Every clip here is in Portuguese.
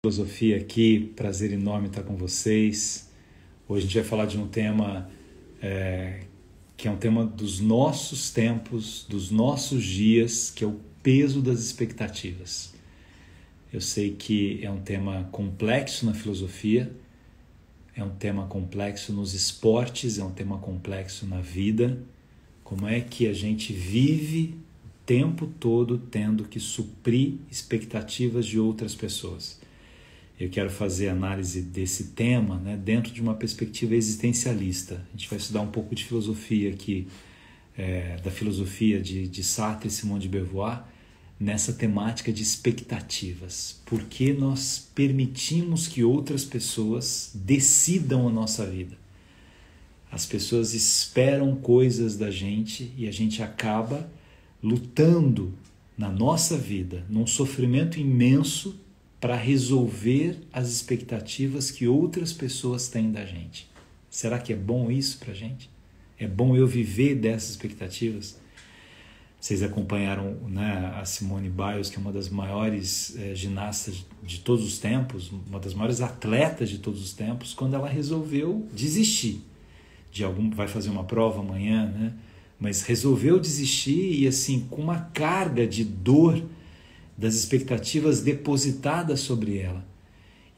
Filosofia aqui, prazer enorme estar com vocês. Hoje a gente vai falar de um tema que é um tema dos nossos tempos, dos nossos dias, que é o peso das expectativas. Eu sei que é um tema complexo na filosofia, é um tema complexo nos esportes, é um tema complexo na vida. Como é que a gente vive o tempo todo tendo que suprir expectativas de outras pessoas? Eu quero fazer análise desse tema, dentro de uma perspectiva existencialista. A gente vai estudar um pouco de filosofia aqui, da filosofia de Sartre e Simone de Beauvoir, nessa temática de expectativas. Por que nós permitimos que outras pessoas decidam a nossa vida? As pessoas esperam coisas da gente e a gente acaba lutando na nossa vida, num sofrimento imenso, para resolver as expectativas que outras pessoas têm da gente. Será que é bom isso para a gente? É bom eu viver dessas expectativas? Vocês acompanharam, a Simone Biles, que é uma das maiores ginastas de todos os tempos, uma das maiores atletas de todos os tempos, quando ela resolveu desistir vai fazer uma prova amanhã, mas resolveu desistir e assim, com uma carga de dor das expectativas depositadas sobre ela.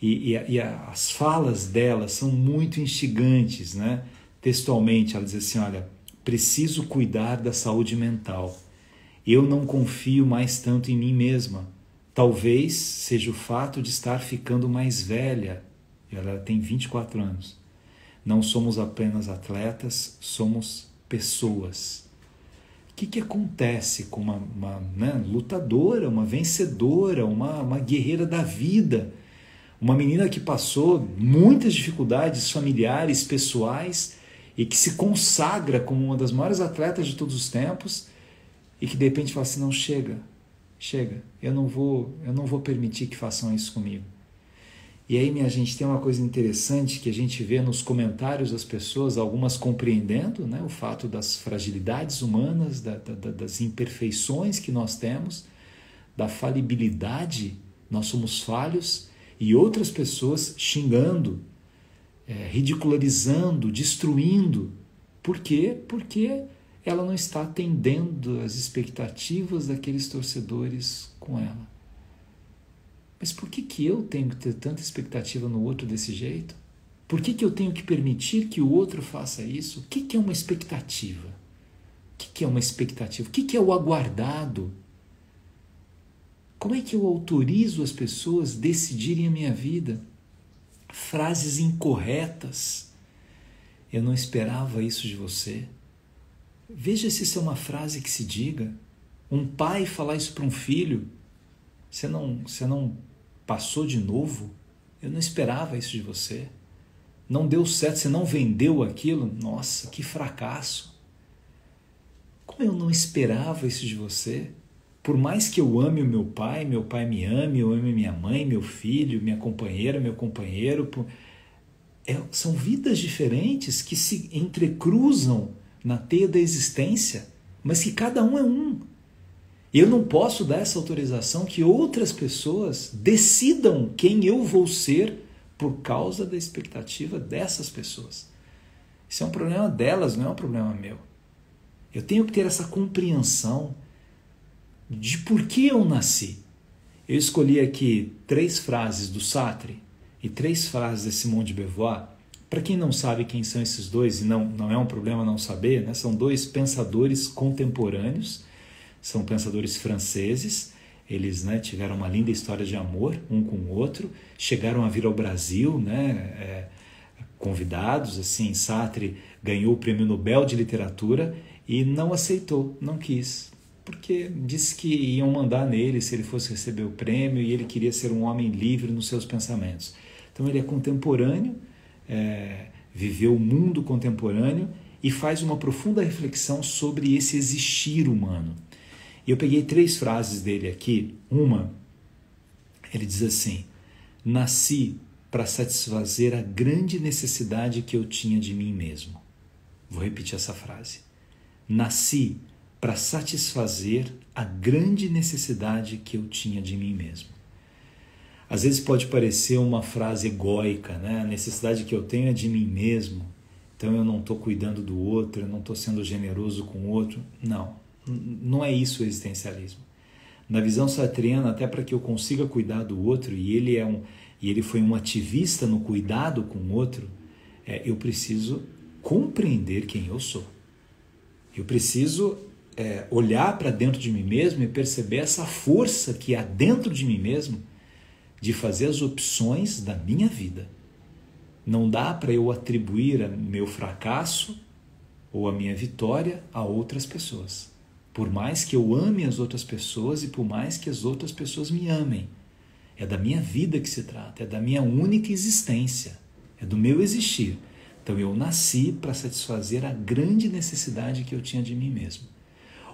E as falas dela são muito instigantes, Textualmente, ela diz assim, olha, preciso cuidar da saúde mental. Eu não confio mais tanto em mim mesma. Talvez seja o fato de estar ficando mais velha. Ela tem 24 anos. Não somos apenas atletas, somos pessoas. O que acontece com uma lutadora, uma vencedora, uma guerreira da vida, uma menina que passou muitas dificuldades familiares, pessoais, e que se consagra como uma das maiores atletas de todos os tempos, e que de repente fala assim, não, chega, eu não vou permitir que façam isso comigo. E aí, minha gente, tem uma coisa interessante que a gente vê nos comentários das pessoas, algumas compreendendo o fato das fragilidades humanas, das imperfeições que nós temos, da falibilidade, nós somos falhos, e outras pessoas xingando, ridicularizando, destruindo. Por quê? Porque ela não está atendendo às expectativas daqueles torcedores com ela. Mas por que eu tenho que ter tanta expectativa no outro desse jeito? Por que eu tenho que permitir que o outro faça isso? O que é uma expectativa? O que é uma expectativa? O que é o aguardado? Como é que eu autorizo as pessoas a decidirem a minha vida? Frases incorretas. Eu não esperava isso de você. Veja se isso é uma frase que se diga. Um pai falar isso para um filho. Você não passou de novo? Eu não esperava isso de você. Não deu certo, você não vendeu aquilo? Nossa, que fracasso. Como eu não esperava isso de você? Por mais que eu ame o meu pai me ame, eu ame minha mãe, meu filho, minha companheira, meu companheiro. São vidas diferentes que se entrecruzam na teia da existência, mas que cada um é um. Eu não posso dar essa autorização que outras pessoas decidam quem eu vou ser por causa da expectativa dessas pessoas. Isso é um problema delas, não é um problema meu. Eu tenho que ter essa compreensão de por que eu nasci. Eu escolhi aqui 3 frases do Sartre e 3 frases de Simone de Beauvoir. Para quem não sabe quem são esses dois, e não é um problema não saber, são 2 pensadores contemporâneos. São pensadores franceses, eles tiveram uma linda história de amor um com o outro, chegaram a vir ao Brasil, convidados, assim, Sartre ganhou o Prêmio Nobel de Literatura e não aceitou, não quis, porque disse que iam mandar nele se ele fosse receber o prêmio e ele queria ser um homem livre nos seus pensamentos. Então ele é contemporâneo, viveu o mundo contemporâneo e faz uma profunda reflexão sobre esse existir humano. E eu peguei 3 frases dele aqui. Uma, ele diz assim, nasci para satisfazer a grande necessidade que eu tinha de mim mesmo. Vou repetir essa frase. Nasci para satisfazer a grande necessidade que eu tinha de mim mesmo. Às vezes pode parecer uma frase egóica, né? A necessidade que eu tenho é de mim mesmo, então eu não estou cuidando do outro, eu não estou sendo generoso com o outro. Não, não é isso o existencialismo. Na visão sartreana, até para que eu consiga cuidar do outro, e ele foi um ativista no cuidado com o outro, eu preciso compreender quem eu sou. Eu preciso olhar para dentro de mim mesmo e perceber essa força que há dentro de mim mesmo de fazer as opções da minha vida. Não dá para eu atribuir meu fracasso ou a minha vitória a outras pessoas. Por mais que eu ame as outras pessoas e por mais que as outras pessoas me amem. É da minha vida que se trata, é da minha única existência, é do meu existir. Então eu nasci para satisfazer a grande necessidade que eu tinha de mim mesmo.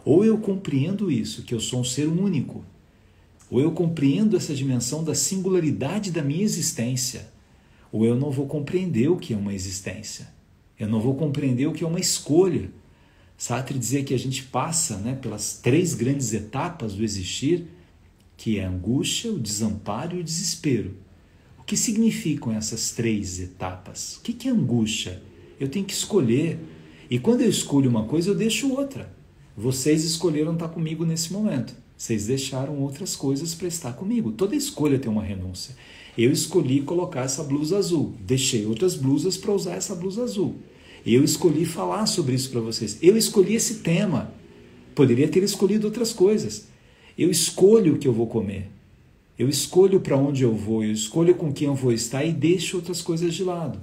Ou eu compreendo isso, que eu sou um ser único, ou eu compreendo essa dimensão da singularidade da minha existência, ou eu não vou compreender o que é uma existência. Eu não vou compreender o que é uma escolha. Sartre dizia que a gente passa, né, pelas 3 grandes etapas do existir, que é a angústia, o desamparo e o desespero. O que significam essas 3 etapas? O que é angústia? Eu tenho que escolher. E quando eu escolho uma coisa, eu deixo outra. Vocês escolheram estar comigo nesse momento. Vocês deixaram outras coisas para estar comigo. Toda escolha tem uma renúncia. Eu escolhi colocar essa blusa azul. Deixei outras blusas para usar essa blusa azul. Eu escolhi falar sobre isso para vocês. Eu escolhi esse tema. Poderia ter escolhido outras coisas. Eu escolho o que eu vou comer. Eu escolho para onde eu vou. Eu escolho com quem eu vou estar e deixo outras coisas de lado.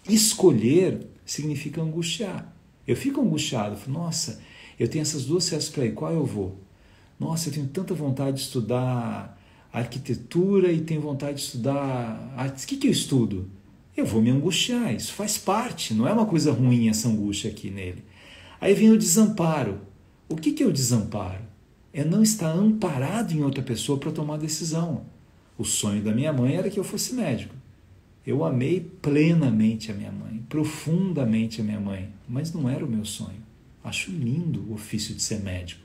Escolher significa angustiar. Eu fico angustiado. Falo, nossa, eu tenho essas 2 festas para ir. Qual eu vou? Nossa, eu tenho tanta vontade de estudar arquitetura e tenho vontade de estudar artes. O que eu estudo? Eu vou me angustiar. Isso faz parte. Não é uma coisa ruim essa angústia aqui nele. Aí vem o desamparo. O que é o desamparo? É não estar amparado em outra pessoa para tomar decisão. O sonho da minha mãe era que eu fosse médico. Eu amei plenamente a minha mãe, profundamente a minha mãe, mas não era o meu sonho. Acho lindo o ofício de ser médico,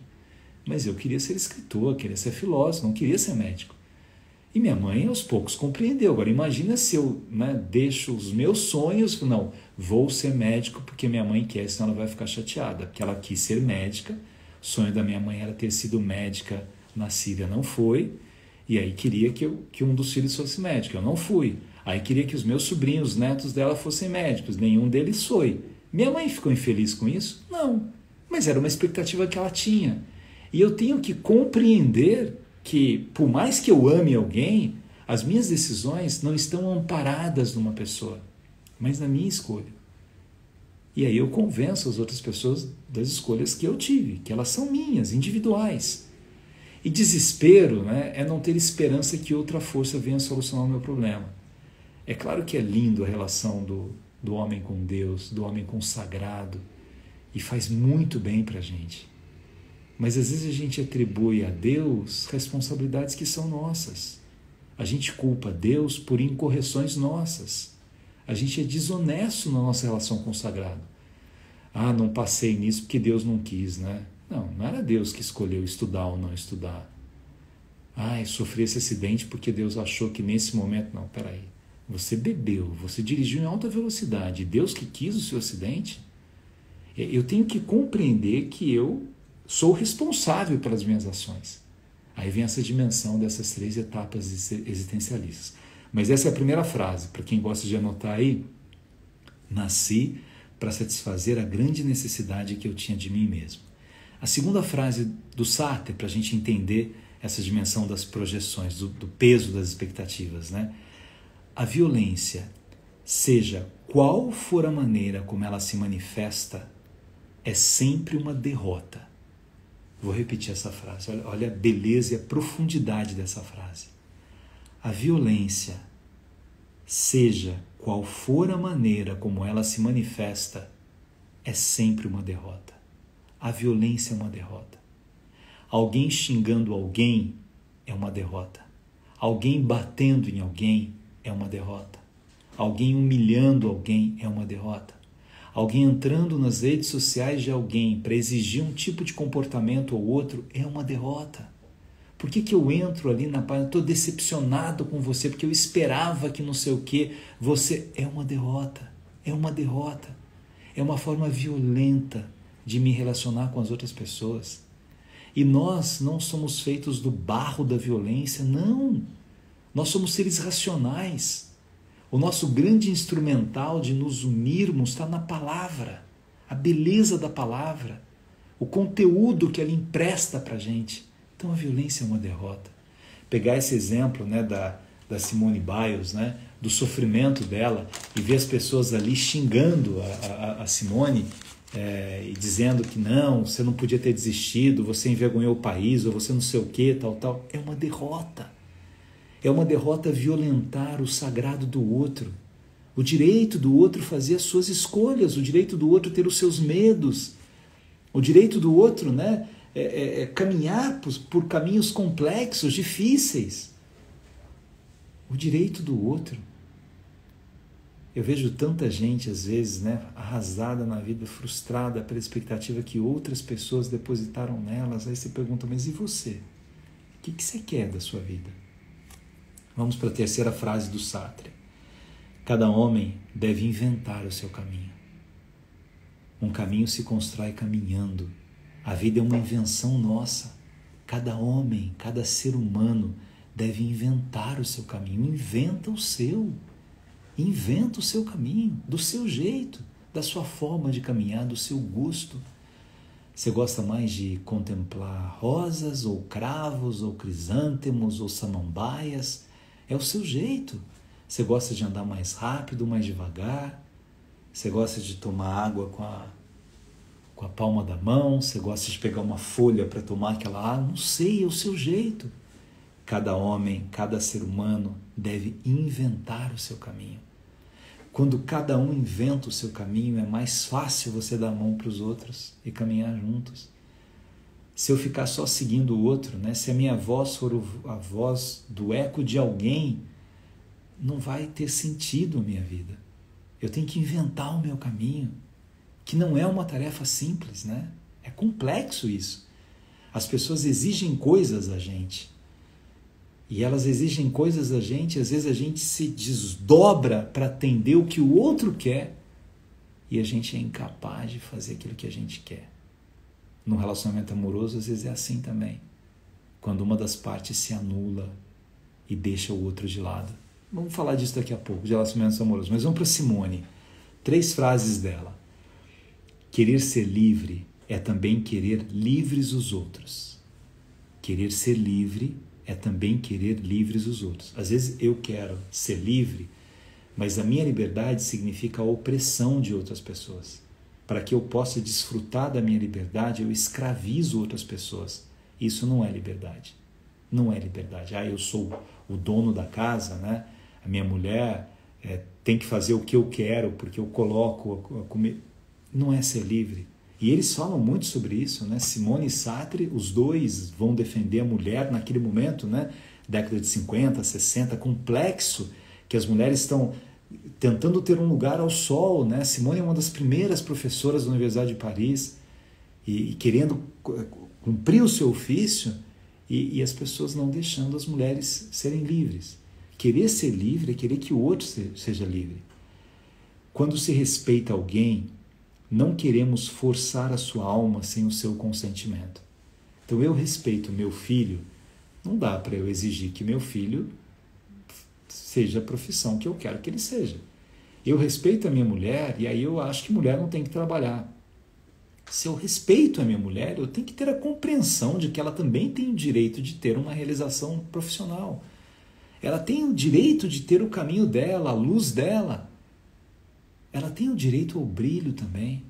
mas eu queria ser escritor, queria ser filósofo, não queria ser médico. E minha mãe aos poucos compreendeu. Agora imagina se eu deixo os meus sonhos, não, vou ser médico porque minha mãe quer, senão ela vai ficar chateada, porque ela quis ser médica. O sonho da minha mãe era ter sido médica na Síria, não foi. E aí queria que um dos filhos fosse médico, eu não fui. Aí queria que os meus sobrinhos, os netos dela fossem médicos, nenhum deles foi. Minha mãe ficou infeliz com isso? Não. Mas era uma expectativa que ela tinha. E eu tenho que compreender que, por mais que eu ame alguém, as minhas decisões não estão amparadas numa pessoa, mas na minha escolha. E aí eu convenço as outras pessoas das escolhas que eu tive, que elas são minhas, individuais. E desespero, é não ter esperança que outra força venha solucionar o meu problema. É claro que é lindo a relação do homem com Deus, do homem com o sagrado, e faz muito bem para a gente. Mas às vezes a gente atribui a Deus responsabilidades que são nossas. A gente culpa Deus por incorreções nossas. A gente é desonesto na nossa relação com o sagrado. Ah, não passei nisso porque Deus não quis, né? Não era Deus que escolheu estudar ou não estudar. Ah, eu sofri esse acidente porque Deus achou que nesse momento... Não, peraí. Você bebeu, você dirigiu em alta velocidade. Deus que quis o seu acidente? Eu tenho que compreender que eu sou responsável pelas minhas ações. Aí vem essa dimensão dessas 3 etapas existencialistas. Mas essa é a primeira frase, para quem gosta de anotar aí. Nasci para satisfazer a grande necessidade que eu tinha de mim mesmo. A segunda frase do Sartre, para a gente entender essa dimensão das projeções, do peso das expectativas, A violência, seja qual for a maneira como ela se manifesta, é sempre uma derrota. Vou repetir essa frase. Olha a beleza e a profundidade dessa frase. A violência, seja qual for a maneira como ela se manifesta, é sempre uma derrota. A violência é uma derrota. Alguém xingando alguém é uma derrota. Alguém batendo em alguém é uma derrota. Alguém humilhando alguém é uma derrota. Alguém entrando nas redes sociais de alguém para exigir um tipo de comportamento ou outro é uma derrota. Por que eu entro ali na página, estou decepcionado com você, porque eu esperava que não sei o quê. Você é uma derrota, é uma derrota. É uma forma violenta de me relacionar com as outras pessoas. E nós não somos feitos do barro da violência, não. Nós somos seres racionais. O nosso grande instrumental de nos unirmos está na palavra, a beleza da palavra, o conteúdo que ela empresta para a gente. Então a violência é uma derrota. Pegar esse exemplo, né, da Simone Biles, né, do sofrimento dela, e ver as pessoas ali xingando a Simone e dizendo que não, você não podia ter desistido, você envergonhou o país, ou você não sei o que, tal. É uma derrota. É uma derrota violentar o sagrado do outro. O direito do outro fazer as suas escolhas, o direito do outro ter os seus medos, o direito do outro, né, caminhar por caminhos complexos, difíceis. O direito do outro. Eu vejo tanta gente, às vezes, né, arrasada na vida, frustrada pela expectativa que outras pessoas depositaram nelas. Aí você pergunta, mas e você? O que você quer da sua vida? Vamos para a terceira frase do Sartre. Cada homem deve inventar o seu caminho. Um caminho se constrói caminhando. A vida é uma invenção nossa. Cada homem, cada ser humano deve inventar o seu caminho. Inventa o seu. Inventa o seu caminho, do seu jeito, da sua forma de caminhar, do seu gosto. Você gosta mais de contemplar rosas, ou cravos, ou crisântemos, ou samambaias? É o seu jeito. Você gosta de andar mais rápido, mais devagar? Você gosta de tomar água com a palma da mão? Você gosta de pegar uma folha para tomar aquela água? Não sei, é o seu jeito. Cada homem, cada ser humano deve inventar o seu caminho. Quando cada um inventa o seu caminho, é mais fácil você dar a mão para os outros e caminhar juntos. Se eu ficar só seguindo o outro, né? Se a minha voz for a voz do eco de alguém, não vai ter sentido a minha vida. Eu tenho que inventar o meu caminho, que não é uma tarefa simples, né? É complexo isso. As pessoas exigem coisas da gente. E elas exigem coisas da gente, às vezes a gente se desdobra para atender o que o outro quer e a gente é incapaz de fazer aquilo que a gente quer. No relacionamento amoroso, às vezes é assim também. Quando uma das partes se anula e deixa o outro de lado. Vamos falar disso daqui a pouco, de relacionamentos amorosos. Mas vamos para Simone. 3 frases dela. Querer ser livre é também querer livres os outros. Querer ser livre é também querer livres os outros. Às vezes eu quero ser livre, mas a minha liberdade significa a opressão de outras pessoas. Para que eu possa desfrutar da minha liberdade, eu escravizo outras pessoas. Isso não é liberdade. Não é liberdade. Eu sou o dono da casa, né? A minha mulher tem que fazer o que eu quero, porque eu coloco a comer. Não é ser livre. E eles falam muito sobre isso, né? Simone e Sartre, os dois vão defender a mulher naquele momento, né? Década de 50, 60, complexo, que as mulheres estão tentando ter um lugar ao sol, né? Simone é uma das primeiras professoras da Universidade de Paris e querendo cumprir o seu ofício e as pessoas não deixando as mulheres serem livres. Querer ser livre é querer que o outro seja livre. Quando se respeita alguém, não queremos forçar a sua alma sem o seu consentimento. Então eu respeito meu filho, não dá para eu exigir que meu filho seja a profissão que eu quero que ele seja. Eu respeito a minha mulher e aí eu acho que mulher não tem que trabalhar. Se eu respeito a minha mulher, eu tenho que ter a compreensão de que ela também tem o direito de ter uma realização profissional. Ela tem o direito de ter o caminho dela, a luz dela. Ela tem o direito ao brilho também.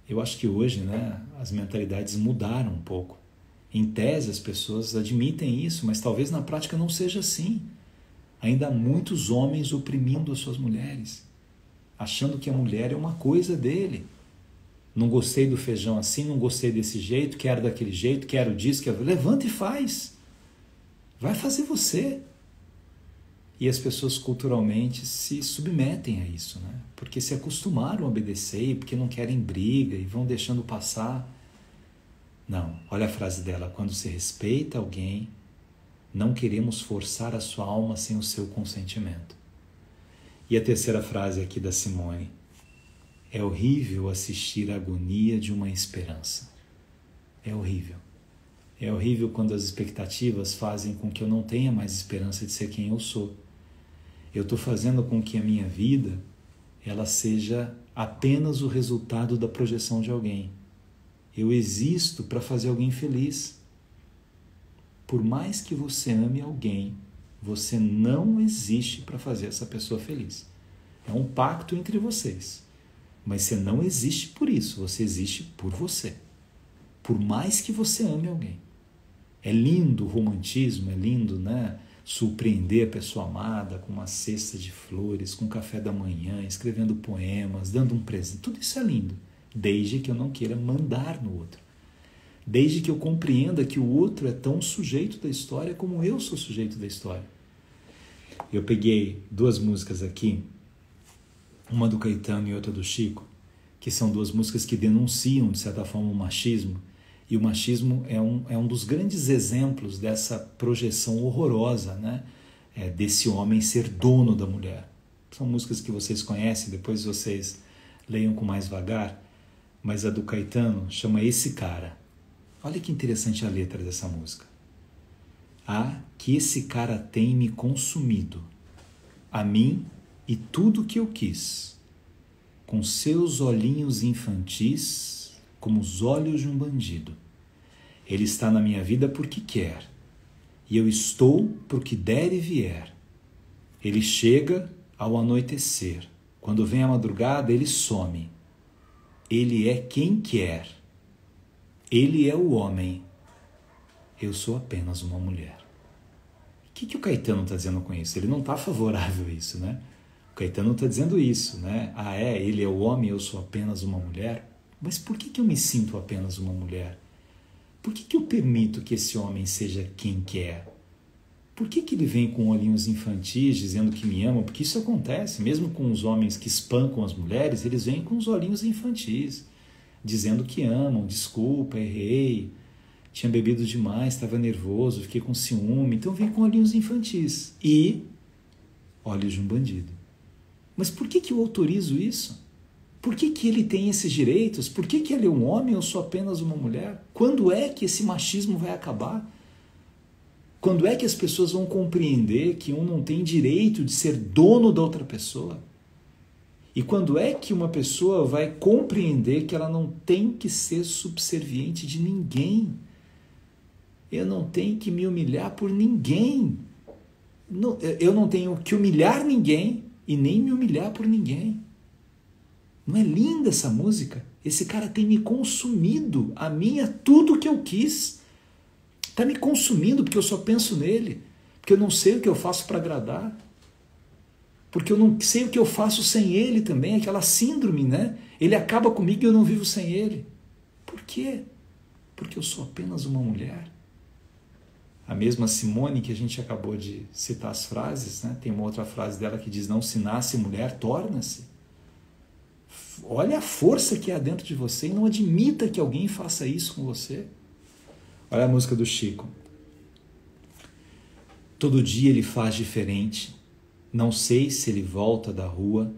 Eu acho que hoje, né, as mentalidades mudaram um pouco. Em tese, as pessoas admitem isso, mas talvez na prática não seja assim. Ainda há muitos homens oprimindo as suas mulheres, achando que a mulher é uma coisa dele. Não gostei do feijão assim, não gostei desse jeito, quero daquele jeito, quero disso, quero... Levanta e faz. Vai fazer você. E as pessoas culturalmente se submetem a isso, né? Porque se acostumaram a obedecer, porque não querem briga e vão deixando passar. Não, olha a frase dela: quando se respeita alguém, não queremos forçar a sua alma sem o seu consentimento. E a terceira frase aqui da Simone: é horrível assistir a agonia de uma esperança. É horrível. É horrível quando as expectativas fazem com que eu não tenha mais esperança de ser quem eu sou. Eu estou fazendo com que a minha vida ela seja apenas o resultado da projeção de alguém. Eu existo para fazer alguém feliz. Por mais que você ame alguém, você não existe para fazer essa pessoa feliz. É um pacto entre vocês. Mas você não existe por isso, você existe por você. Por mais que você ame alguém. É lindo o romantismo, é lindo, né? Surpreender a pessoa amada com uma cesta de flores, com café da manhã, escrevendo poemas, dando um presente. Tudo isso é lindo, desde que eu não queira mandar no outro. Desde que eu compreenda que o outro é tão sujeito da história como eu sou sujeito da história. Eu peguei 2 músicas aqui, uma do Caetano e outra do Chico, que são 2 músicas que denunciam, de certa forma, o machismo. E o machismo é um dos grandes exemplos dessa projeção horrorosa, né? Desse homem ser dono da mulher. São músicas que vocês conhecem, depois vocês leiam com mais vagar, mas a do Caetano chama Esse Cara. Olha que interessante a letra dessa música. Ah, que esse cara tem me consumido, a mim e tudo que eu quis, com seus olhinhos infantis, como os olhos de um bandido. Ele está na minha vida porque quer, e eu estou porque der e vier. Ele chega ao anoitecer, quando vem a madrugada ele some. Ele é quem quer, ele é o homem, eu sou apenas uma mulher. O que o Caetano está dizendo com isso? Ele não está favorável a isso, né? O Caetano está dizendo isso, né? Ele é o homem, eu sou apenas uma mulher. Mas por que eu me sinto apenas uma mulher? Por que eu permito que esse homem seja quem quer? Por que ele vem com olhinhos infantis dizendo que me ama? Porque isso acontece, mesmo com os homens que espancam as mulheres, eles vêm com os olhinhos infantis, dizendo que amam, desculpa, errei, tinha bebido demais, estava nervoso, fiquei com ciúme. Então vem com olhinhos infantis e olhos de um bandido. Mas por que eu autorizo isso? Por que ele tem esses direitos? Por que ele é um homem ou sou apenas uma mulher? Quando é que esse machismo vai acabar? Quando é que as pessoas vão compreender que um não tem direito de ser dono da outra pessoa? E quando é que uma pessoa vai compreender que ela não tem que ser subserviente de ninguém? Eu não tenho que me humilhar por ninguém. Eu não tenho que humilhar ninguém e nem me humilhar por ninguém. Não é linda essa música? Esse cara tem me consumido, a mim é tudo que eu quis. Está me consumindo porque eu só penso nele, porque eu não sei o que eu faço para agradar, porque eu não sei o que eu faço sem ele também, aquela síndrome, né? Ele acaba comigo e eu não vivo sem ele. Por quê? Porque eu sou apenas uma mulher. A mesma Simone que a gente acabou de citar as frases, né? Tem uma outra frase dela que diz: não se nasce mulher, torna-se. Olha a força que há dentro de você e não admita que alguém faça isso com você. Olha a música do Chico. Todo dia ele faz diferente. Não sei se ele volta da rua.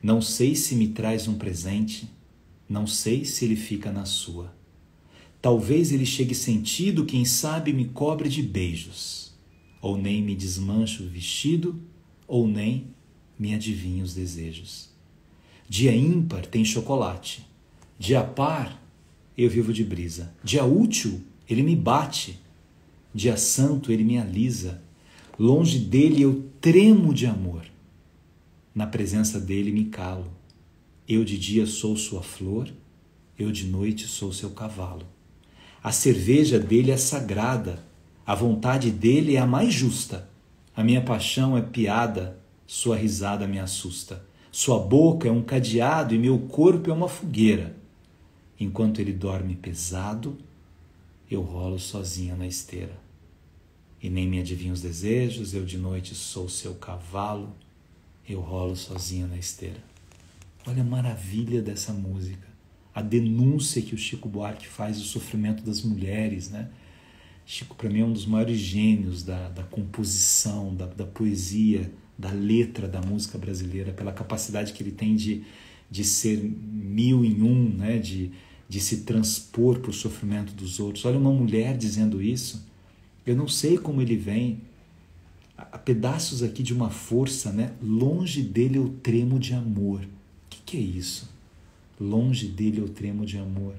Não sei se me traz um presente. Não sei se ele fica na sua. Talvez ele chegue sentido, quem sabe me cobre de beijos. Ou nem me desmanche o vestido, ou nem me adivinhe os desejos. Dia ímpar tem chocolate. Dia par, eu vivo de brisa. Dia útil, ele me bate. Dia santo, ele me alisa. Longe dele eu tremo de amor. Na presença dele me calo. Eu de dia sou sua flor, eu de noite sou seu cavalo. A cerveja dele é sagrada, a vontade dele é a mais justa. A minha paixão é piada, sua risada me assusta. Sua boca é um cadeado e meu corpo é uma fogueira. Enquanto ele dorme pesado, eu rolo sozinha na esteira. E nem me adivinha os desejos, eu de noite sou seu cavalo, eu rolo sozinha na esteira. Olha a maravilha dessa música. a denúncia que o Chico Buarque faz do sofrimento das mulheres, né? Chico, para mim, é um dos maiores gênios da composição, da poesia, da letra da música brasileira, pela capacidade que ele tem de ser mil em um, né? De se transpor para o sofrimento dos outros. Olha, uma mulher dizendo isso, eu não sei como ele vem, a pedaços aqui de uma força, né? Longe dele eu tremo de amor. O que é isso? Longe dele eu tremo de amor.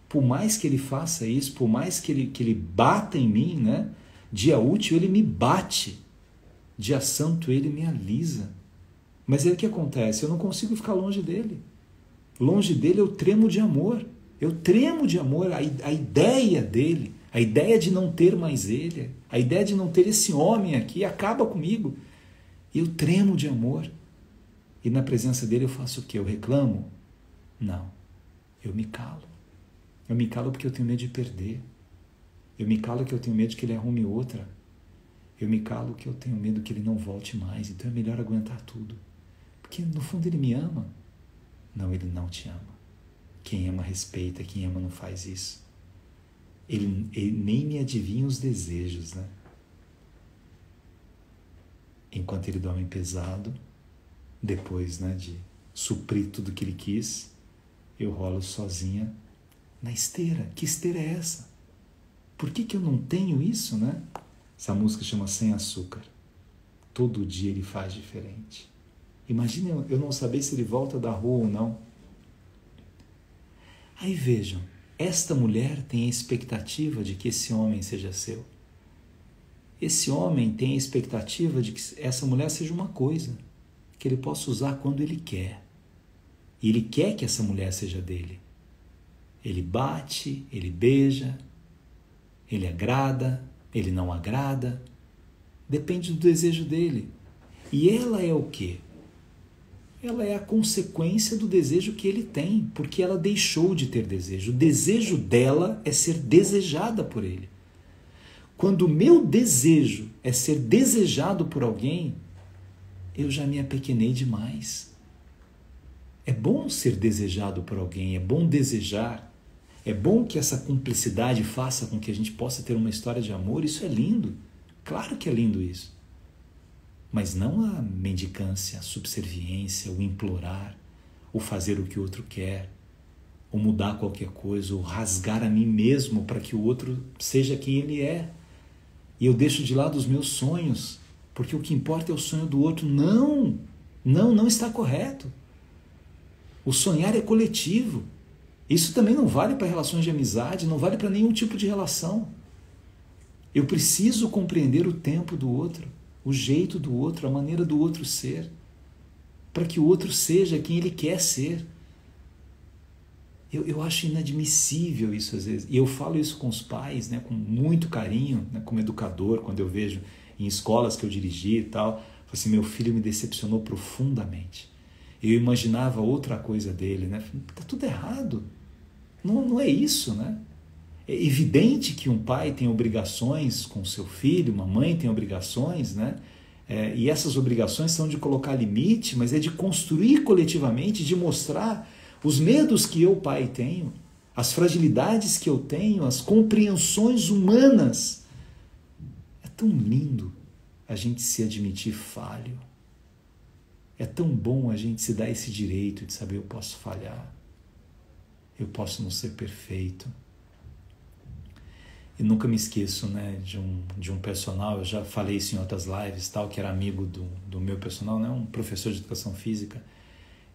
Por mais que ele faça isso, por mais que ele bata em mim, né? Dia útil ele me bate, dia santo ele me alisa. Mas aí o que acontece? Eu não consigo ficar longe dele. Longe dele eu tremo de amor. Eu tremo de amor. A ideia dele, a ideia de não ter mais ele, a ideia de não ter esse homem aqui acaba comigo. Eu tremo de amor. E na presença dele eu faço o quê? Eu reclamo? Não. Eu me calo. Eu me calo porque eu tenho medo de perder. Eu me calo porque eu tenho medo que ele arrume outra. Eu me calo porque eu tenho medo que ele não volte mais. Então é melhor aguentar tudo. Porque no fundo ele me ama. Não, ele não te ama. Quem ama respeita, quem ama não faz isso. Ele nem me adivinha os desejos, né? Enquanto ele dorme pesado, depois, né, de suprir tudo que ele quis, eu rolo sozinha na esteira. Que esteira é essa? Por que eu não tenho isso, né? Essa música chama Sem Açúcar. Todo dia ele faz diferente. Imagina eu não saber se ele volta da rua ou não. Aí vejam, esta mulher tem a expectativa de que esse homem seja seu. Esse homem tem a expectativa de que essa mulher seja uma coisa, que ele possa usar quando ele quer. E ele quer que essa mulher seja dele. Ele bate, ele beija, ele agrada, ele não agrada. Depende do desejo dele. E ela é o quê? Ela é a consequência do desejo que ele tem, porque ela deixou de ter desejo. O desejo dela é ser desejada por ele. Quando o meu desejo é ser desejado por alguém, eu já me apequenei demais. É bom ser desejado por alguém, é bom desejar, é bom que essa cumplicidade faça com que a gente possa ter uma história de amor, isso é lindo, claro que é lindo isso. Mas não a mendicância, a subserviência, o implorar, o fazer o que o outro quer, ou mudar qualquer coisa, ou rasgar a mim mesmo para que o outro seja quem ele é. E eu deixo de lado os meus sonhos, porque o que importa é o sonho do outro. Não está correto. O sonhar é coletivo. Isso também não vale para relações de amizade, não vale para nenhum tipo de relação. Eu preciso compreender o tempo do outro, o jeito do outro, a maneira do outro ser, para que o outro seja quem ele quer ser. Eu acho inadmissível isso às vezes. E eu falo isso com os pais, né, com muito carinho, né, como educador, quando eu vejo em escolas que eu dirigi e tal. Eu falo assim, meu filho me decepcionou profundamente. Eu imaginava outra coisa dele, né? Está tudo errado. Não é isso, né? É evidente que um pai tem obrigações com seu filho, uma mãe tem obrigações, né? E essas obrigações são de colocar limite, mas é de construir coletivamente, de mostrar os medos que eu, pai, tenho, as fragilidades que eu tenho, as compreensões humanas. É tão lindo a gente se admitir falho. É tão bom a gente se dar esse direito de saber eu posso falhar, eu posso não ser perfeito. E nunca me esqueço, né, de um personal, eu já falei isso em outras lives, tal, que era amigo do meu personal, né, um professor de educação física,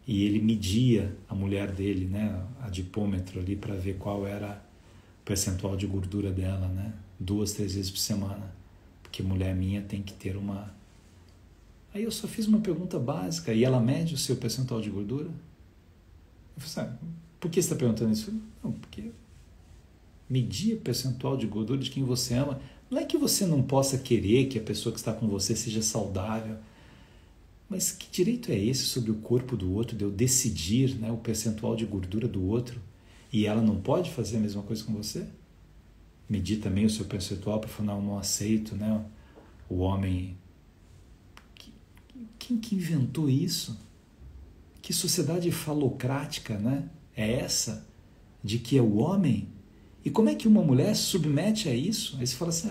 e ele media a mulher dele, né, a adipômetro ali, para ver qual era o percentual de gordura dela, né, 2, 3 vezes por semana, porque mulher minha tem que ter uma... Aí eu só fiz uma pergunta básica, e ela mede o seu percentual de gordura? Eu falei, por que você está perguntando isso? Não, porque medir o percentual de gordura de quem você ama, não é que você não possa querer que a pessoa que está com você seja saudável, mas que direito é esse sobre o corpo do outro, de eu decidir, né, o percentual de gordura do outro, e ela não pode fazer a mesma coisa com você? Medir também o seu percentual para falar, não aceito, né, o homem... Quem que inventou isso? Que sociedade falocrática, né? é essa de que é o homem? E como é que uma mulher se submete a isso? Aí você fala assim,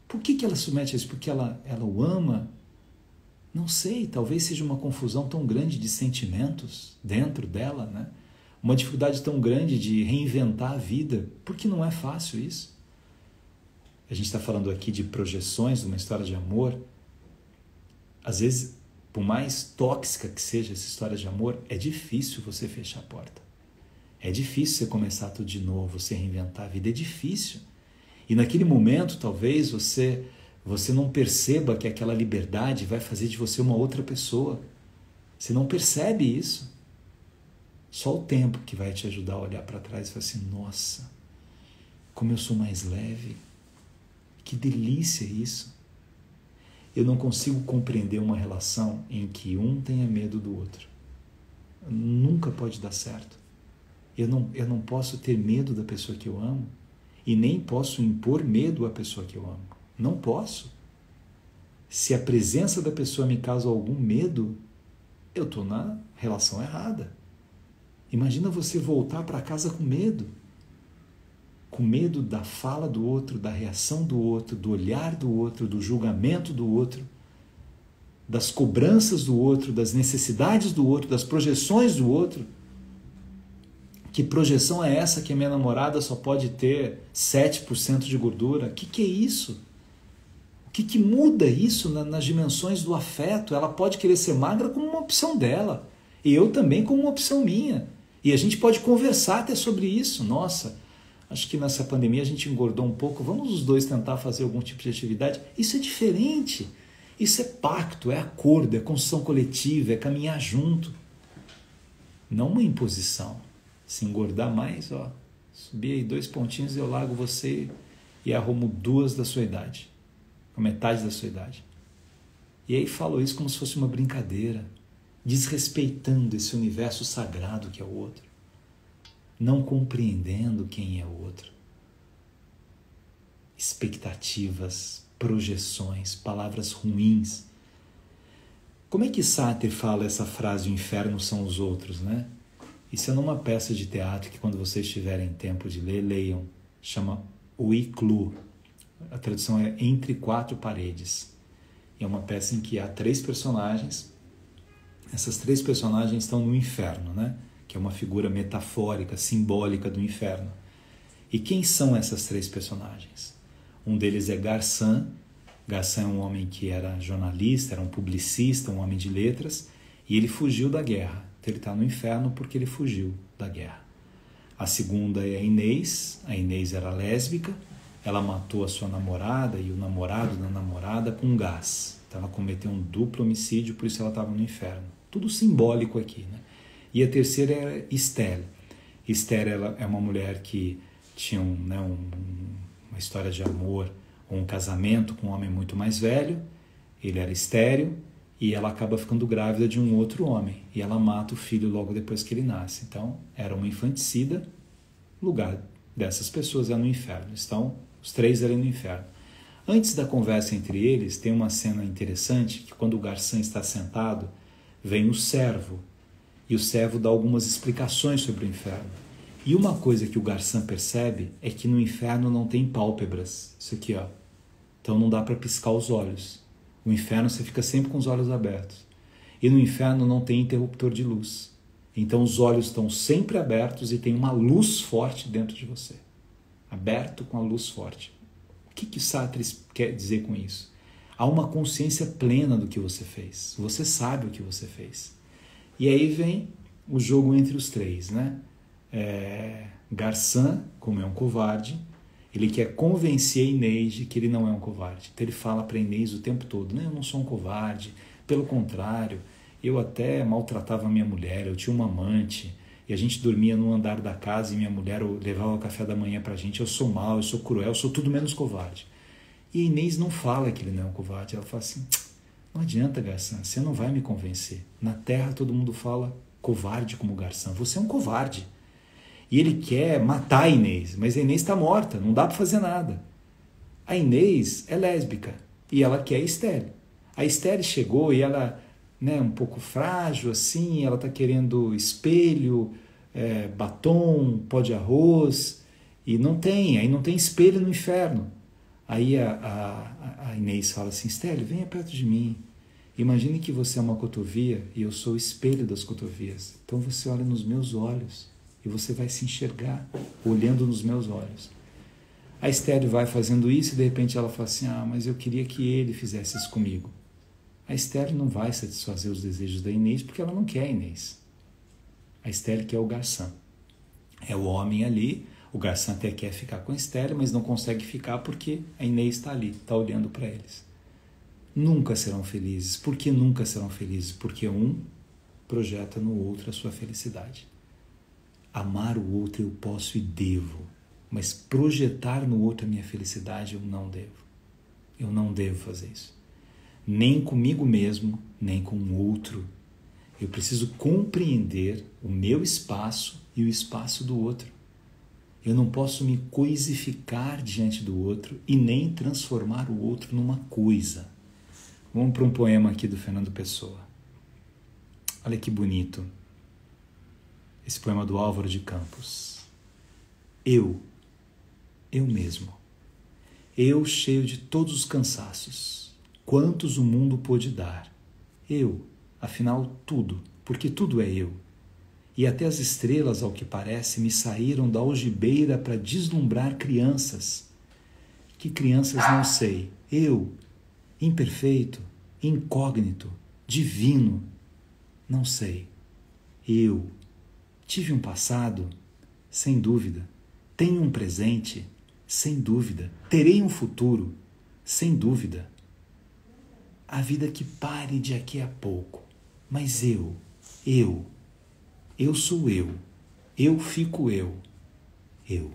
por que ela submete a isso? Porque ela o ama? Não sei, talvez seja uma confusão tão grande de sentimentos dentro dela, né? Uma dificuldade tão grande de reinventar a vida, porque não é fácil isso. A gente está falando aqui de projeções, de uma história de amor. Às vezes, por mais tóxica que seja essa história de amor, é difícil você fechar a porta. É difícil você começar tudo de novo, você reinventar a vida, é difícil. E naquele momento, talvez, você não perceba que aquela liberdade vai fazer de você uma outra pessoa. Você não percebe isso. Só o tempo que vai te ajudar a olhar para trás e falar assim, nossa, como eu sou mais leve. Que delícia isso. Eu não consigo compreender uma relação em que um tenha medo do outro. Nunca pode dar certo. Eu não posso ter medo da pessoa que eu amo e nem posso impor medo à pessoa que eu amo. Não posso. Se a presença da pessoa me causa algum medo, eu estou na relação errada. Imagina você voltar para casa com medo da fala do outro, da reação do outro, do olhar do outro, do julgamento do outro, das cobranças do outro, das necessidades do outro, das projeções do outro. Que projeção é essa que a minha namorada só pode ter 7% de gordura? O que é isso? O que muda isso nas dimensões do afeto? Ela pode querer ser magra como uma opção dela. E eu também como uma opção minha. E a gente pode conversar até sobre isso. Nossa, acho que nessa pandemia a gente engordou um pouco. Vamos os dois tentar fazer algum tipo de atividade. Isso é diferente. Isso é pacto, é acordo, é construção coletiva, é caminhar junto. Não uma imposição. Se engordar mais, subir aí 2 pontinhos e eu largo você e arrumo 2 da sua idade. A metade da sua idade. E aí falo isso como se fosse uma brincadeira, desrespeitando esse universo sagrado que é o outro, não compreendendo quem é o outro. Expectativas, projeções, palavras ruins. Como é que Sartre fala essa frase, o inferno são os outros, né? Isso é numa peça de teatro que quando vocês tiverem tempo de ler, leiam. Chama O Iclú. A tradução é Entre Quatro Paredes. É uma peça em que há 3 personagens. Essas 3 personagens estão no inferno, né? Que é uma figura metafórica, simbólica do inferno. E quem são essas 3 personagens? Um deles é Garçom. Garçom é um homem que era jornalista, era um publicista, um homem de letras, e ele fugiu da guerra. Então ele está no inferno porque ele fugiu da guerra. A segunda é a Inês. A Inês era lésbica. Ela matou a sua namorada e o namorado da namorada com gás. Então ela cometeu um duplo homicídio, por isso ela estava no inferno. Tudo simbólico aqui, né? E a terceira é Esther. Esther, ela é uma mulher que tinha uma história de amor, ou um casamento com um homem muito mais velho. Ele era estéril. E ela acaba ficando grávida de um outro homem. E ela mata o filho logo depois que ele nasce. Então, era uma infanticida. O lugar dessas pessoas é no inferno. Estão os 3 ali no inferno. Antes da conversa entre eles, tem uma cena interessante que quando o Garçom está sentado, vem o servo. E o servo dá algumas explicações sobre o inferno. E uma coisa que o Garçom percebe é que no inferno não tem pálpebras. Isso aqui, ó. Então não dá para piscar os olhos. No inferno você fica sempre com os olhos abertos. E no inferno não tem interruptor de luz. Então os olhos estão sempre abertos e tem uma luz forte dentro de você. Aberto com a luz forte. O que Sartre quer dizer com isso? Há uma consciência plena do que você fez. Você sabe o que você fez. E aí vem o jogo entre os 3, né? Garçom, como é um covarde, ele quer convencer a Inês de que ele não é um covarde. Então ele fala para a Inês o tempo todo, eu não sou um covarde, pelo contrário, eu até maltratava a minha mulher, eu tinha uma amante, e a gente dormia no andar da casa e minha mulher levava o café da manhã para a gente, eu sou mau, eu sou cruel, eu sou tudo menos covarde. E a Inês não fala que ele não é um covarde, ela fala assim, não adianta, Garçom, você não vai me convencer. Na Terra todo mundo fala covarde como Garçom, você é um covarde. E ele quer matar a Inês, mas a Inês está morta, não dá para fazer nada. A Inês é lésbica e ela quer a Esther. A Esther chegou e ela, um pouco frágil assim, ela está querendo espelho, batom, pó de arroz, e aí não tem espelho no inferno. Aí a Inês fala assim, Stélio, venha perto de mim. Imagine que você é uma cotovia e eu sou o espelho das cotovias. Então você olha nos meus olhos e você vai se enxergar olhando nos meus olhos. A Stélio vai fazendo isso e de repente ela fala assim, mas eu queria que ele fizesse isso comigo. A Stélio não vai satisfazer os desejos da Inês porque ela não quer a Inês. A Stélio quer o Garçom. É o homem ali, o Garçom até quer ficar com a Stélio, mas não consegue ficar porque a Inês está ali, está olhando para eles. Nunca serão felizes. Por que nunca serão felizes? Porque um projeta no outro a sua felicidade. Amar o outro eu posso e devo, mas projetar no outro a minha felicidade eu não devo. Eu não devo fazer isso. Nem comigo mesmo, nem com o outro. Eu preciso compreender o meu espaço e o espaço do outro. Eu não posso me coisificar diante do outro e nem transformar o outro numa coisa. Vamos para um poema aqui do Fernando Pessoa. Olha que bonito. Esse poema do Álvaro de Campos. Eu mesmo. Eu cheio de todos os cansaços. Quantos o mundo pôde dar. Eu, afinal tudo, porque tudo é eu. E até as estrelas, ao que parece, me saíram da algibeira para deslumbrar crianças. Que crianças não sei. Eu, imperfeito, incógnito, divino, não sei. Eu tive um passado, sem dúvida. Tenho um presente, sem dúvida. Terei um futuro, sem dúvida. A vida que pare de aqui a pouco. Mas eu sou eu. Eu fico eu. Eu.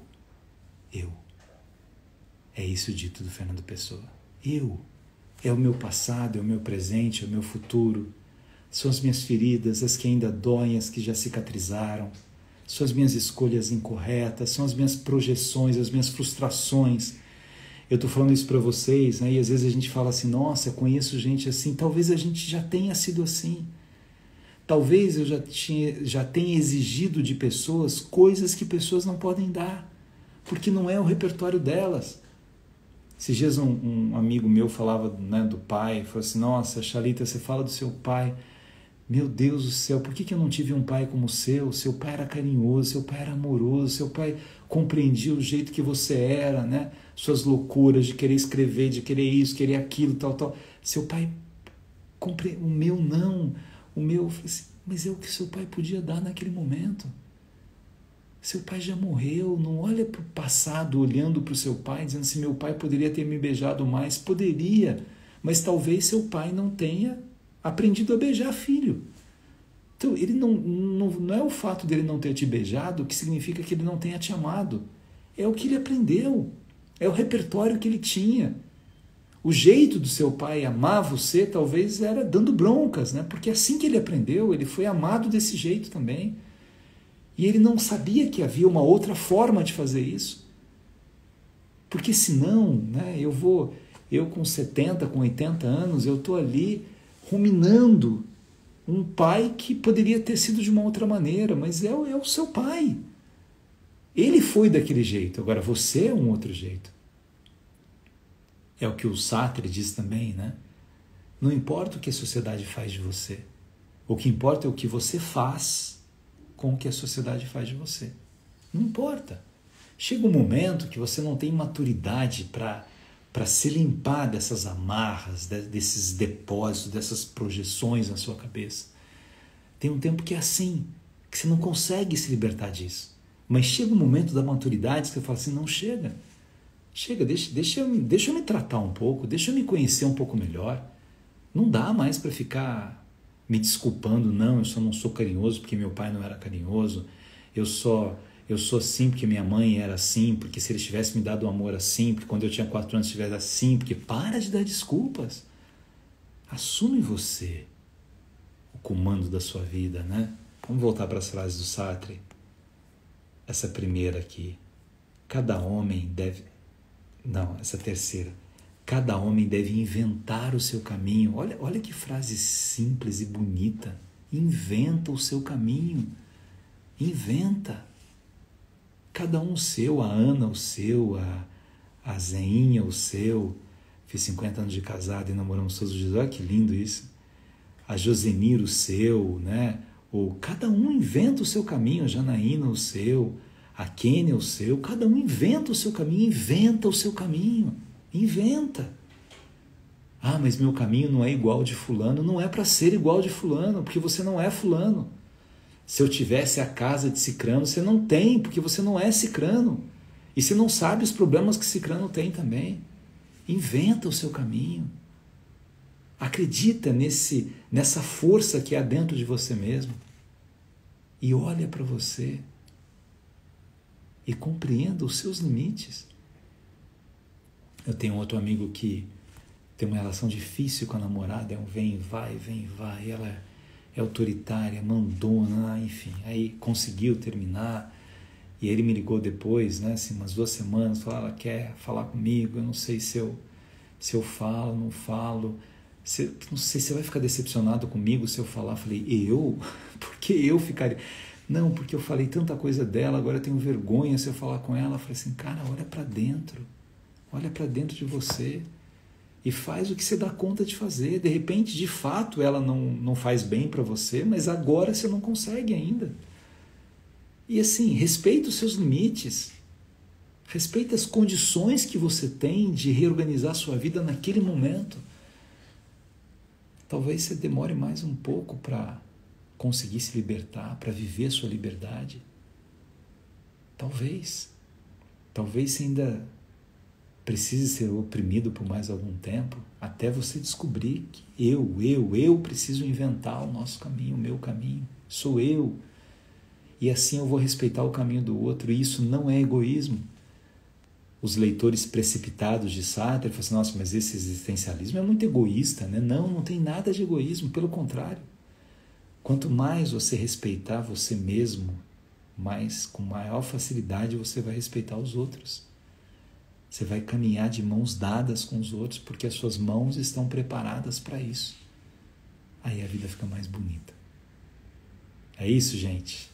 É isso dito do Fernando Pessoa. Eu. É o meu passado, é o meu presente, é o meu futuro. São as minhas feridas, as que ainda doem, as que já cicatrizaram. São as minhas escolhas incorretas, são as minhas projeções, as minhas frustrações. Eu estou falando isso para vocês, né? E às vezes a gente fala assim, nossa, eu conheço gente assim. Talvez a gente já tenha sido assim. Talvez eu já tenha exigido de pessoas coisas que pessoas não podem dar, porque não é o repertório delas. Esses dias um amigo meu falava, né, do pai, falou assim, nossa, Chalita, você fala do seu pai, meu Deus do céu, por que eu não tive um pai como o seu? Seu pai era carinhoso, seu pai era amoroso, seu pai compreendia o jeito que você era, né? Suas loucuras de querer escrever, de querer isso, querer aquilo, tal. Seu pai, o meu não, mas é o que seu pai podia dar naquele momento. Seu pai já morreu, não olha para o passado olhando para o seu pai, dizendo assim, meu pai poderia ter me beijado mais. Poderia, mas talvez seu pai não tenha aprendido a beijar filho. Então, ele não é o fato dele não ter te beijado que significa que ele não tenha te amado. É o que ele aprendeu, é o repertório que ele tinha. O jeito do seu pai amar você talvez era dando broncas, né? Porque assim que ele aprendeu, ele foi amado desse jeito também. E ele não sabia que havia uma outra forma de fazer isso. Porque senão, né, eu com 70, com 80 anos, eu estou ali ruminando um pai que poderia ter sido de uma outra maneira, mas é o seu pai. Ele foi daquele jeito, agora você é um outro jeito. É o que o Sartre diz também, né? Não importa o que a sociedade faz de você. O que importa é o que você faz com o que a sociedade faz de você. Não importa. Chega um momento que você não tem maturidade para se limpar dessas amarras, desses depósitos, dessas projeções na sua cabeça. Tem um tempo que é assim, que você não consegue se libertar disso. Mas chega um momento da maturidade que você fala assim, não, chega, deixa eu me tratar um pouco, deixa eu me conhecer um pouco melhor. Não dá mais para ficar me desculpando, não, eu só não sou carinhoso porque meu pai não era carinhoso, eu sou assim porque minha mãe era assim, porque se eles tivessem me dado um amor assim, porque quando eu tinha 4 anos estivesse assim, porque para de dar desculpas. Assume você o comando da sua vida, né? Vamos voltar para as frases do Sartre. Essa primeira aqui. Essa terceira. Cada homem deve inventar o seu caminho. Olha que frase simples e bonita. Inventa o seu caminho. Inventa. Cada um o seu, a Ana o seu, a Zeinha o seu. Fiz 50 anos de casado e namoramos todos os dias. Olha que lindo isso. A Josenir o seu, né? Ou cada um inventa o seu caminho, a Janaína o seu, a Kênia o seu. Cada um inventa o seu caminho, inventa o seu caminho. Inventa. Ah, mas meu caminho não é igual de fulano. Não é para ser igual de fulano, porque você não é fulano. Se eu tivesse a casa de Cicrano, você não tem, porque você não é Cicrano. E você não sabe os problemas que Cicrano tem também. Inventa o seu caminho. Acredita nessa força que há dentro de você mesmo. E olha para você. E compreenda os seus limites. Eu tenho outro amigo que tem uma relação difícil com a namorada, é um vem e vai, ela é autoritária, mandona, enfim. Aí conseguiu terminar, e aí ele me ligou depois, né, assim, umas 2 semanas, falou, ela quer falar comigo, eu não sei se eu falo, não falo, não sei se você vai ficar decepcionado comigo se eu falar. Falei, eu? Por que eu ficaria? Não, porque eu falei tanta coisa dela, agora eu tenho vergonha se eu falar com ela. Falei assim, cara, olha para dentro de você e faz o que você dá conta de fazer. De repente, de fato, ela não faz bem para você, mas agora você não consegue ainda. E assim, respeita os seus limites, respeita as condições que você tem de reorganizar a sua vida naquele momento. Talvez você demore mais um pouco para conseguir se libertar, para viver a sua liberdade. Talvez você ainda precise ser oprimido por mais algum tempo, até você descobrir que eu preciso inventar o nosso caminho, o meu caminho, sou eu. E assim eu vou respeitar o caminho do outro, e isso não é egoísmo. Os leitores precipitados de Sartre falam assim, nossa, mas esse existencialismo é muito egoísta, né? Não tem nada de egoísmo, pelo contrário. Quanto mais você respeitar você mesmo, com maior facilidade você vai respeitar os outros. Você vai caminhar de mãos dadas com os outros, porque as suas mãos estão preparadas para isso. Aí a vida fica mais bonita. É isso, gente.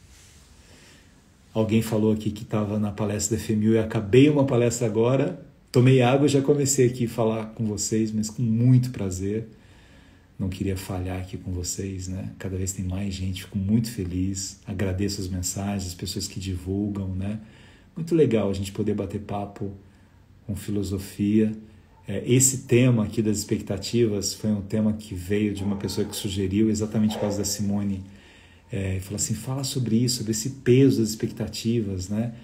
Alguém falou aqui que estava na palestra da FMU e acabei uma palestra agora, tomei água e já comecei aqui a falar com vocês, mas com muito prazer. Não queria falhar aqui com vocês, né? Cada vez tem mais gente, fico muito feliz, agradeço as mensagens, as pessoas que divulgam, né? Muito legal a gente poder bater papo com filosofia. Esse tema aqui das expectativas foi um tema que veio de uma pessoa que sugeriu, exatamente por causa da Simone, falou assim, fala sobre isso, sobre esse peso das expectativas, né?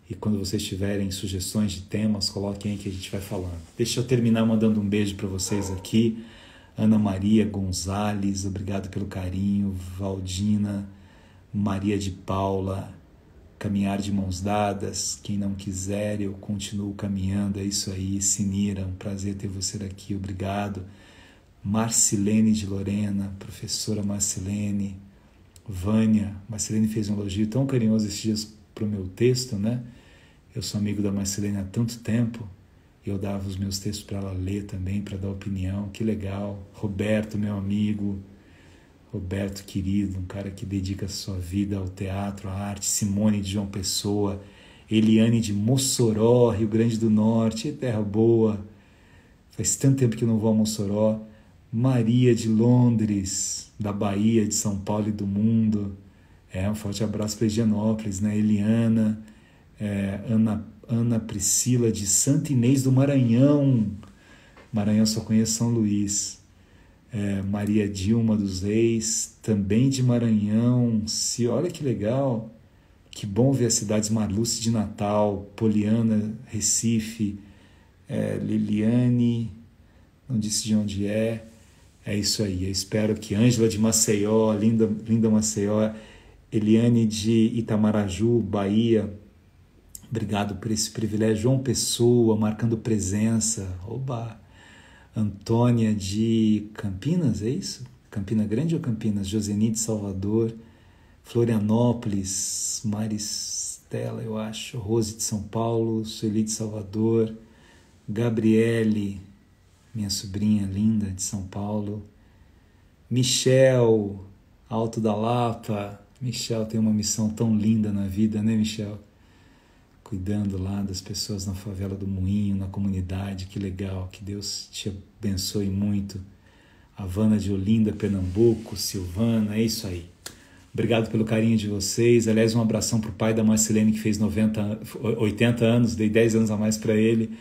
E quando vocês tiverem sugestões de temas, coloquem aí que a gente vai falando. Deixa eu terminar mandando um beijo para vocês aqui. Ana Maria Gonzalez, obrigado pelo carinho. Valdina, Maria de Paula, caminhar de mãos dadas. Quem não quiser, eu continuo caminhando. É isso aí. Sinira, um prazer ter você aqui, obrigado. Marcilene de Lorena, professora Marcilene. Vânia, Marcilene fez um elogio tão carinhoso esses dias para o meu texto, né? Eu sou amigo da Marcilene há tanto tempo, e eu dava os meus textos para ela ler também, para dar opinião, que legal. Roberto, meu amigo, Roberto querido, um cara que dedica a sua vida ao teatro, à arte. Simone de João Pessoa, Eliane de Mossoró, Rio Grande do Norte, terra boa, faz tanto tempo que eu não vou a Mossoró. Maria de Londres, da Bahia, de São Paulo e do mundo. Um forte abraço para Higienópolis, né? Eliana, Ana Priscila de Santa Inês do Maranhão. Maranhão só conheço São Luís. Maria Dilma dos Reis, também de Maranhão. Olha que legal. Que bom ver as cidades. Marluce de Natal, Poliana, Recife, Liliane, não disse de onde é. É isso aí, eu espero que Ângela de Maceió, linda Maceió, Eliane de Itamaraju, Bahia, obrigado por esse privilégio. João Pessoa, marcando presença, oba! Antônia de Campinas, é isso? Campina Grande ou Campinas? Joseni de Salvador, Florianópolis, Maristela, eu acho, Rose de São Paulo, Sueli de Salvador, Gabriele, minha sobrinha linda de São Paulo, Michel, Alto da Lapa, Michel tem uma missão tão linda na vida, né, Michel? Cuidando lá das pessoas na favela do Moinho, na comunidade, que legal, que Deus te abençoe muito. Havana de Olinda, Pernambuco, Silvana, é isso aí. Obrigado pelo carinho de vocês. Aliás, um abração para o pai da Marcelene, que fez 80 anos, dei 10 anos a mais para ele.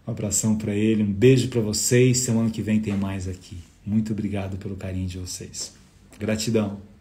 Um abração para ele, um beijo para vocês. Semana que vem tem mais aqui. Muito obrigado pelo carinho de vocês. Gratidão.